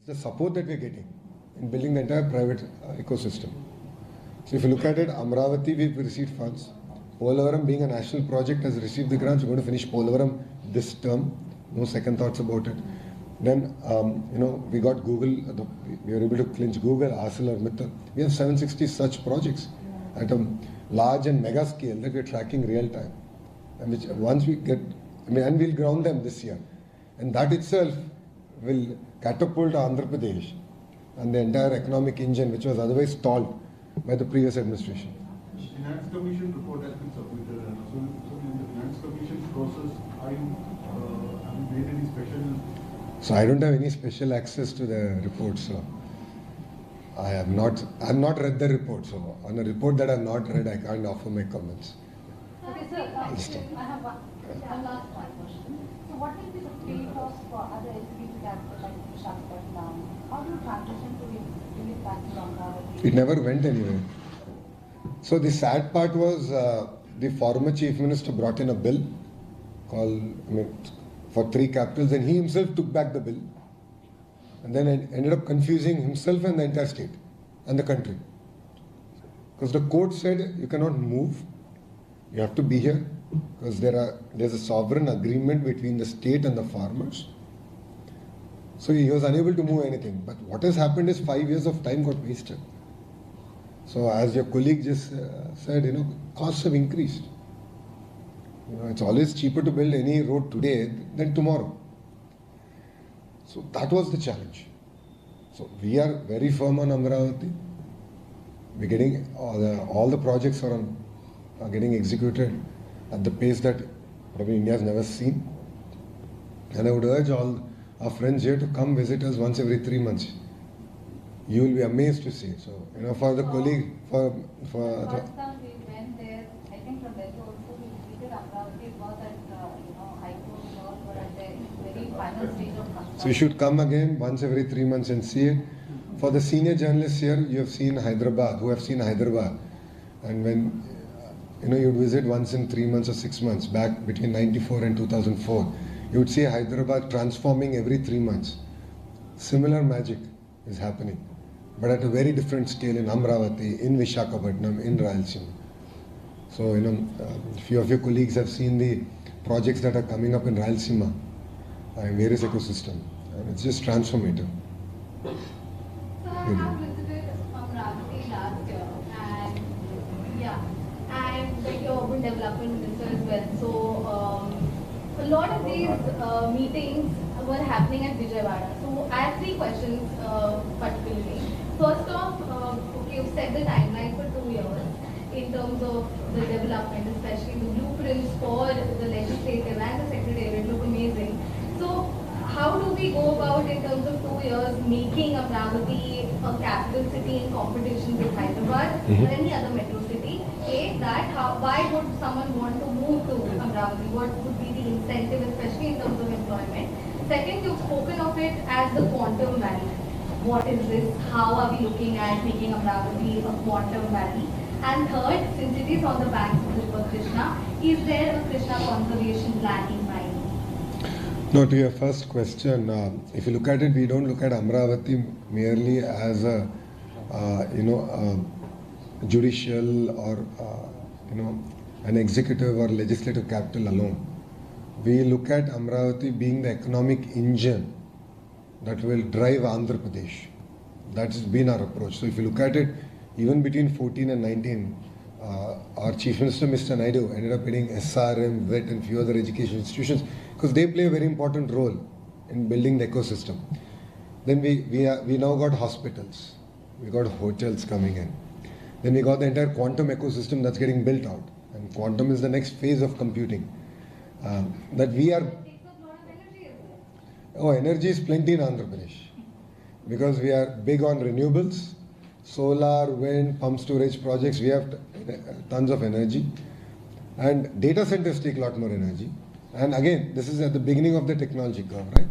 the support that we're getting in building the entire private ecosystem. So if you look at it, Amravati, we've received funds. Polavaram, being a national project, has received the grants. We're going to finish Polavaram this term. No second thoughts about it. Then, we got Google. We were able to clinch Google, ArcelorMittal. We have 760 such projects at a large and mega scale that we're tracking real time. And which once we get, and we'll ground them this year. And that itself will catapult Andhra Pradesh and the entire economic engine, which was otherwise stalled by the previous administration. Finance Commission report has been submitted. So in the Finance Commission process, have you made any special? So I don't have any special access to the report, so I have not read the report. So on a report that I have not read, I can't offer my comments. Okay, sir, I have one last question. So what will be the fate of other executive capital like Visakhapatnam? How do you transition to bring it back to Amravati? It never went anywhere. So the sad part was the former chief minister brought in a bill for 3 capitals, and he himself took back the bill and then ended up confusing himself and the entire state and the country. Because the court said you cannot move, you have to be here because there's a sovereign agreement between the state and the farmers. So he was unable to move anything. But what has happened is 5 years of time got wasted. So as your colleague just said, costs have increased. It's always cheaper to build any road today than tomorrow. So that was the challenge. So we are very firm on Amravati. We're getting all the projects are getting executed at the pace that probably India has never seen. And I would urge all our friends here to come visit us once every 3 months. You will be amazed to see. So, for the colleague, for the first time we went there, I think from Delhi also we visited Amravati. It was at, High Court were at the very final stage of construction. So you should come again once every 3 months and see it. For the senior journalists here, you have seen Hyderabad, who have seen Hyderabad. And when, you would visit once in 3 months or 6 months, back between 94 and 2004, you would see Hyderabad transforming every 3 months. Similar magic is happening, but at a very different scale in Amravati, in Visakhapatnam, in Rayalaseema. So, a few of your colleagues have seen the projects that are coming up in Rayalaseema in various ecosystems. And it's just transformative. So I have visited Amravati last year, and like your urban development minister as well. So a lot of these meetings were happening at Vijayawada. So I have 3 questions particularly. First off, you've set the timeline for 2 years in terms of the development, especially the blueprints for the legislative and the secretariat look amazing. So how do we go about in terms of 2 years making Amravati a capital city in competition with Hyderabad or any other metro city? Why would someone want to move to Amravati? What would be the incentive, especially in terms of employment? Second, you've spoken of it as the quantum valley. What is this? How are we looking at making Amravati a quantum valley? And third, since it is on the banks of the river Krishna, is there a Krishna conservation plan in mind? No, to your first question, if you look at it, we don't look at Amravati merely as a judicial or an executive or legislative capital alone. We look at Amravati being the economic engine that will drive Andhra Pradesh. That's been our approach. So if you look at it, even between 14 and 19, our Chief Minister, Mr. Naidu, ended up getting SRM, VET and few other education institutions because they play a very important role in building the ecosystem. Then we now got hospitals, we got hotels coming in. Then we got the entire quantum ecosystem that's getting built out. And quantum is the next phase of computing. That we are... energy is plenty in Andhra Pradesh. Because we are big on renewables, solar, wind, pump storage projects, we have tons of energy. And data centers take a lot more energy. And again, this is at the beginning of the technology curve, right?